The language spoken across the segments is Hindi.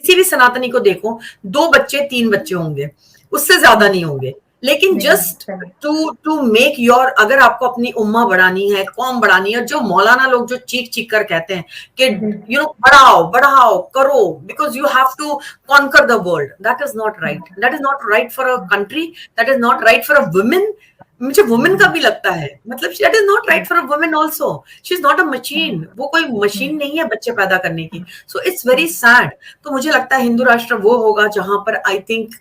किसी भी सनातनी को देखो, 2 बच्चे 3 बच्चे होंगे, उससे ज्यादा नहीं होंगे। लेकिन जस्ट टू मेक योर, अगर आपको अपनी उम्मा बढ़ानी है, कौम बढ़ानी है, जो मौलाना लोग जो चीख चीख कर कहते हैं कि यू नो बढ़ाओ बढ़ाओ करो, because you have to conquer the world, that is not right, that is not right for a country, that is not right for a women. मुझे वुमेन का भी लगता है, मतलब that is not right for a women also, she is not a machine, वो कोई मशीन नहीं है बच्चे पैदा करने की। So it's very sad. तो मुझे लगता है हिंदू राष्ट्र वो होगा जहां पर आई थिंक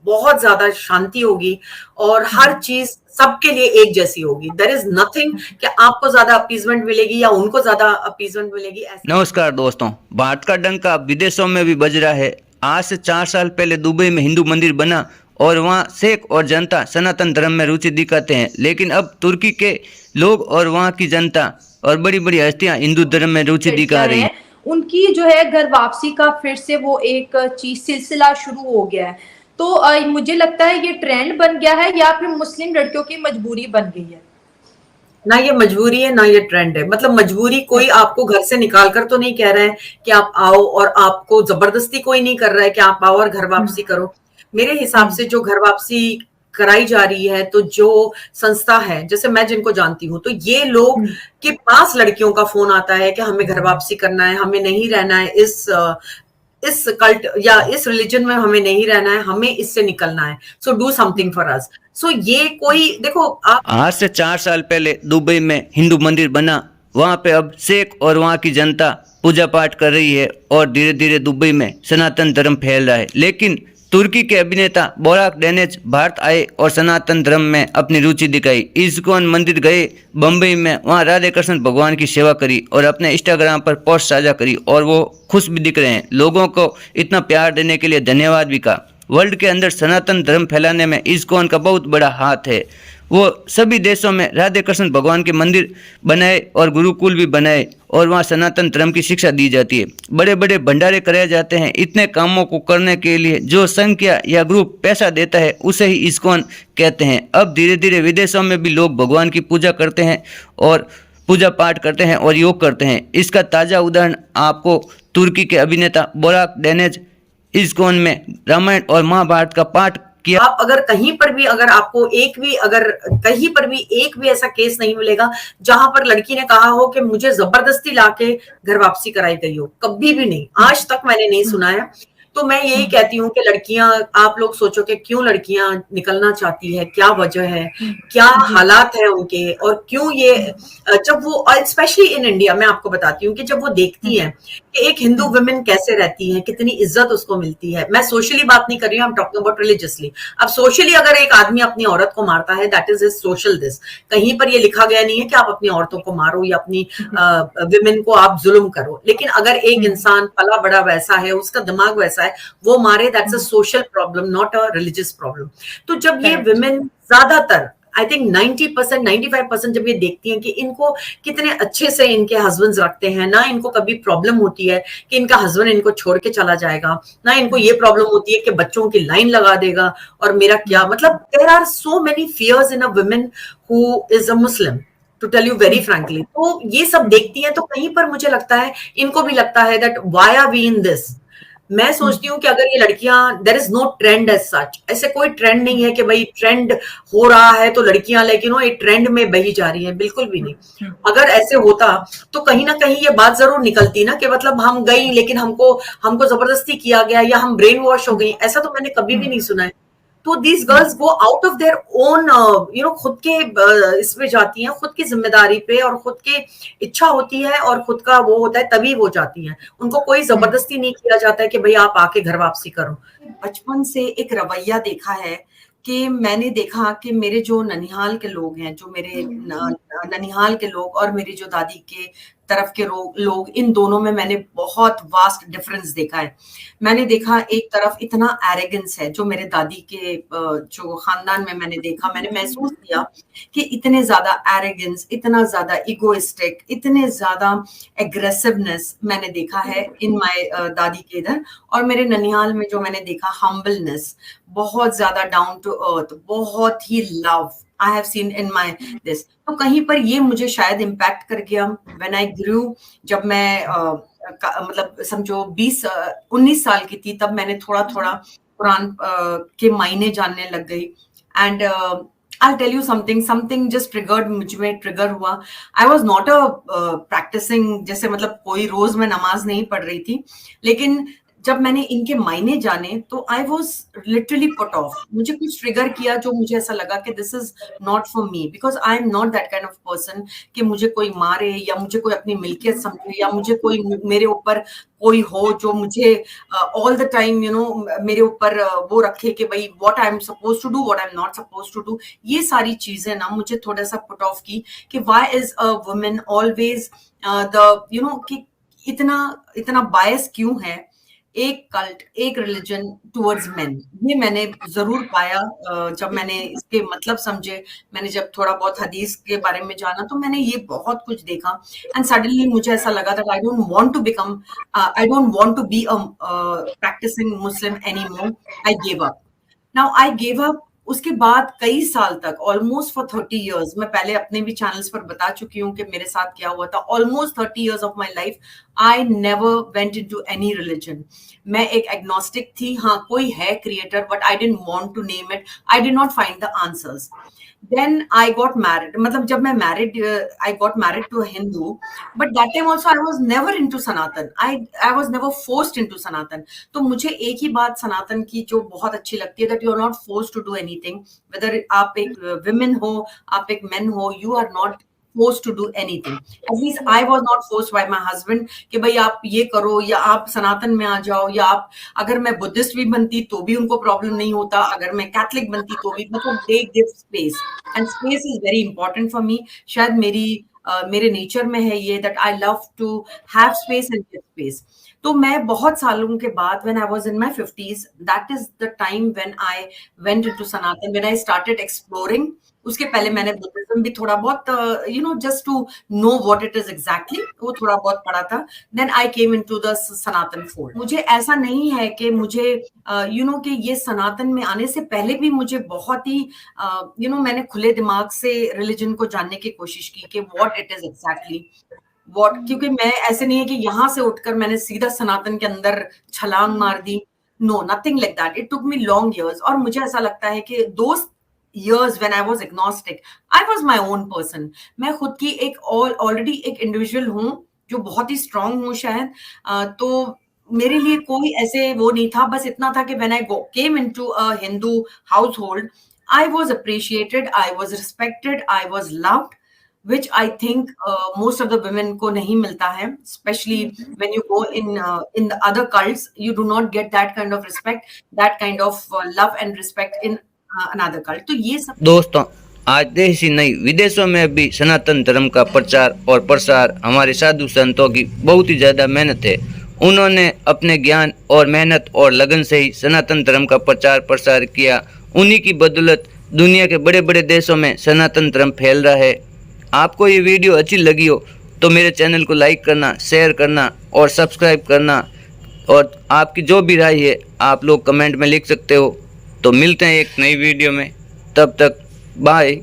बहुत ज्यादा शांति होगी और हर चीज सबके लिए एक जैसी होगी। देयर इज नथिंग कि आपको ज्यादा अपीजमेंट मिलेगी या उनको ज्यादा अपीजमेंट मिलेगी। नमस्कार दोस्तों, भारत का डंका विदेशों में भी बज रहा है। आज से 4 साल पहले दुबई में हिंदू मंदिर बना और वहाँ शेख और जनता सनातन धर्म में रुचि दिखाते हैं, लेकिन अब तुर्की के लोग और वहाँ की जनता और बड़ी बड़ी हस्तियां हिंदू धर्म में रुचि दिखा रही हैं। उनकी जो है घर वापसी का फिर से वो एक चीज सिलसिला शुरू हो गया है। तो मुझे लगता है ये ट्रेंड बन गया है या फिर मुस्लिम लड़कियों की मजबूरी बन गई है। ना ये मजबूरी है ना ये ट्रेंड है। मतलब मजबूरी, कोई आपको घर से निकाल कर तो नहीं कह रहा है कि आप आओ, और आपको जबरदस्ती कोई नहीं कर रहा है कि आप आओ और घर वापसी करो। मेरे हिसाब से जो घर वापसी कराई जा रही है, तो जो संस्था है, जैसे मैं जिनको जानती हूँ, तो ये लोग के पास लड़कियों का फोन आता है कि हमें घर वापसी करना है, हमें नहीं रहना है इस कल्ट या इस रिलीजन में, हमें नहीं रहना है, हमें इससे निकलना है, so do something for us. So ये कोई देखो, आज से 4 साल पहले दुबई में हिंदू मंदिर बना, वहाँ पे अब शेख और वहाँ की जनता पूजा पाठ कर रही है और धीरे धीरे दुबई में सनातन धर्म फैल रहा है। लेकिन तुर्की के अभिनेता बोराक डेनेज भारत आए और सनातन धर्म में अपनी रुचि दिखाई। इस्कॉन मंदिर गए बम्बई में, वहाँ राधे कृष्ण भगवान की सेवा करी और अपने इंस्टाग्राम पर पोस्ट साझा करी और वो खुश भी दिख रहे हैं। लोगों को इतना प्यार देने के लिए धन्यवाद भी कहा। वर्ल्ड के अंदर सनातन धर्म फैलाने में इस्कॉन का बहुत बड़ा हाथ है। वो सभी देशों में राधे कृष्ण भगवान के मंदिर बनाए और गुरुकुल भी बनाए और वहाँ सनातन धर्म की शिक्षा दी जाती है। बड़े बड़े भंडारे कराए जाते हैं। इतने कामों को करने के लिए जो संख्या या ग्रुप पैसा देता है उसे ही इस्कॉन कहते हैं। अब धीरे धीरे विदेशों में भी लोग भगवान की पूजा करते हैं और पूजा पाठ करते हैं और योग करते हैं। इसका ताज़ा उदाहरण आपको तुर्की के अभिनेता बोराक डेनेज इस्कॉन में रामायण और महाभारत का पाठ किया। आप अगर कहीं पर भी, अगर आपको कहीं पर भी एक भी ऐसा केस नहीं मिलेगा जहां पर लड़की ने कहा हो कि मुझे जबरदस्ती लाके घर वापसी कराई गई हो, कभी भी नहीं, आज तक मैंने नहीं सुना है। तो मैं यही कहती हूँ कि लड़कियां, आप लोग सोचो कि क्यों लड़कियां निकलना चाहती है, क्या वजह है, क्या हालात है उनके, और क्यों ये, जब वो, स्पेशली इन इंडिया, मैं आपको बताती हूँ कि जब वो देखती हैं कि एक हिंदू वुमेन कैसे रहती है, कितनी इज्जत उसको मिलती है। मैं सोशली बात नहीं कर रही हूँ, I am talking about religiously. अब सोशली अगर एक आदमी अपनी औरत को मारता है, that is his social this, कहीं पर ये लिखा गया नहीं है कि आप अपनी औरतों को मारो या अपनी विमेन को आप जुल्म करो। लेकिन अगर एक इंसान पला बड़ा वैसा है, उसका दिमाग वैसा है, वो मारे, that's a social problem, not a religious problem. तो जब ये विमेन ज्यादातर, आई थिंक 90%, 95% जब ये देखती हैं कि इनको कितने अच्छे से इनके हस्बैंड्स रखते हैं, ना इनको कभी प्रॉब्लम होती है कि इनका हस्बैंड इनको छोड़ के चला जाएगा, ना इनको ये प्रॉब्लम होती है कि बच्चों की लाइन लगा देगा और मेरा क्या, मतलब there are so many fears in a women who is a Muslim, to tell you very frankly. तो ये सब देखती हैं, तो कहीं पर मुझे लगता है इनको भी लगता है that why are we in this. मैं सोचती हूँ कि अगर ये लड़कियां, there is no trend as such, ऐसे कोई ट्रेंड नहीं है कि भाई ट्रेंड हो रहा है तो लड़कियां लाइक यू नो एक ट्रेंड में बही जा रही हैं, बिल्कुल भी नहीं। अगर ऐसे होता तो कहीं ना कहीं ये बात जरूर निकलती ना कि मतलब हम गई लेकिन हमको हमको जबरदस्ती किया गया या हम ब्रेन वॉश हो गई, ऐसा तो मैंने कभी भी नहीं सुना है। तो these girls go out of their own, you know, खुद के इसमें जाती हैं, खुद की जिम्मेदारी पे और खुद की इच्छा होती है और खुद का वो होता है, तभी वो जाती हैं। उनको कोई जबरदस्ती नहीं किया जाता है कि भाई आप आके घर वापसी करो। बचपन से एक रवैया देखा है कि मैंने देखा कि मेरे जो ननिहाल के लोग हैं, जो मेरे ननिहाल के लोग और मेरी जो दादी के तरफ के लोग, इन दोनों में मैंने बहुत वास्ट डिफरेंस देखा है। मैंने देखा एक तरफ इतना एरोगेंस है जो मेरे दादी के जो खानदान में मैंने देखा, मैंने महसूस किया कि इतने ज्यादा एरोगेंस, इतना ज्यादा इगोइस्टिक, इतने ज्यादा एग्रेसिवनेस मैंने देखा है इन माय दादी के इधर। और मेरे ननिहाल में जो मैंने देखा हम्बलनेस, बहुत ज्यादा डाउन टू अर्थ, बहुत ही love I have seen in my this. तो कहीं पर ये मुझे शायद इम्पैक्ट कर गया व्हेन आई ग्रू, जब मैं मतलब समझो 19 साल की थी, तब मैंने थोड़ा-थोड़ा कुरान के मायने जानने लग गई। And I tell you something just triggered, मुझ में ट्रिगर हुआ। I was not a practising, जैसे मतलब कोई रोज मैं नमाज नहीं पढ़ रही थी, लेकिन जब मैंने इनके मायने जाने तो I was literally put off. मुझे कुछ ट्रिगर किया जो मुझे ऐसा लगा कि this is not for me, because I am not that kind of person कि मुझे कोई मारे या मुझे कोई अपनी मिल्कियत समझे या मुझे कोई मेरे ऊपर कोई हो जो मुझे ऑल द टाइम मेरे ऊपर वो रखे कि भाई what I am suppose to do, what I am not suppose to do. ये सारी चीजें ना मुझे थोड़ा सा पुट ऑफ की कि why is a women always कि इतना इतना बायस क्यों है एक कल्ट, एक रिलीजन टुवर्ड्स मेन। ये मैंने जरूर पाया जब मैंने इसके मतलब समझे, मैंने जब थोड़ा बहुत हदीस के बारे में जाना तो मैंने ये बहुत कुछ देखा। एंड सडनली मुझे ऐसा लगा था I don't want to be a practising Muslim anymore. I give up. Now I give up. उसके बाद कई साल तक, ऑलमोस्ट फॉर 30 years, मैं पहले अपने भी चैनल्स पर बता चुकी हूँ कि मेरे साथ क्या हुआ था। Almost 30 years of my life I never went into any religion. मैं एक एग्नोस्टिक थी। हाँ, कोई है creator, but I didn't want to name it. I did not find the answers. Then I got married. मतलब जब मैं married, I got married to a Hindu, but that time also I was never into Sanatan. I was never forced into Sanatan. तो मुझे एक ही बात सनातन की जो बहुत अच्छी लगती है, that you are not forced to do anything. Whether आप एक women हो, आप एक men हो, you are not forced to do anything. At least I was not forced by my husband कि भाई आप ये करो या आप सनातन में आ जाओ, या आप, अगर मैं बुद्धिस्ट भी बनती तो भी उनको प्रॉब्लम नहीं होता, अगर मैं कैथलिक बनती तो भी, मतलब they give space, and space is very important for me. शायद मेरे नेचर में है ये, that I love to have space and give space. तो मैं बहुत सालों के बाद, when I was in my 50s, that is the time when I went into Sanatan, when I started exploring. उसके पहले मैंने बुद्धिज्म भी थोड़ा बहुत just to know what it is exactly, वो थोड़ा बहुत पढ़ा था। Then I came into the Sanatan fold. मुझे ऐसा नहीं है कि मुझे कि ये सनातन में आने से पहले भी मुझे बहुत ही मैंने खुले दिमाग से रिलीजन को जानने की कोशिश की कि व्हाट इट इज एग्जैक्टली क्योंकि मैं ऐसे नहीं है कि यहाँ से उठकर मैंने सीधा सनातन के अंदर छलांग मार दी। No, nothing like that. It took me long years. और मुझे ऐसा लगता है कि दोस्त years when I was agnostic, I was my own person. मैं खुद की एक ऑलरेडी एक इंडिविजुअल हूँ जो बहुत ही स्ट्रांग हूँ शायद। तो मेरे लिए कोई ऐसे वो नहीं था, बस इतना था कि when I came into a Hindu household, I was appreciated, I was respected, I was loved, which I think most of the women को नहीं मिलता है, especially when you go in the other cults, you do not get that kind of respect, that kind of love and respect in another cult. तो ये सब दोस्तों, आज देश ही नहीं विदेशों में भी सनातन धर्म का प्रचार और प्रसार हमारे साधु संतों की बहुत ही ज़्यादा मेहनत है। उन्होंने अपने ज्ञान और मेहनत और लगन से ही सनातन धर्म का प्रचार प्रसार किया। उन्हीं की बदौलत दुनिया के बड़े बड़े देशों में सनातन धर्म फैल रहा है। आपको ये वीडियो अच्छी लगी हो तो मेरे चैनल को लाइक करना, शेयर करना और सब्सक्राइब करना, और आपकी जो भी राय है आप लोग कमेंट में लिख सकते हो। तो मिलते हैं एक नई वीडियो में, तब तक बाय।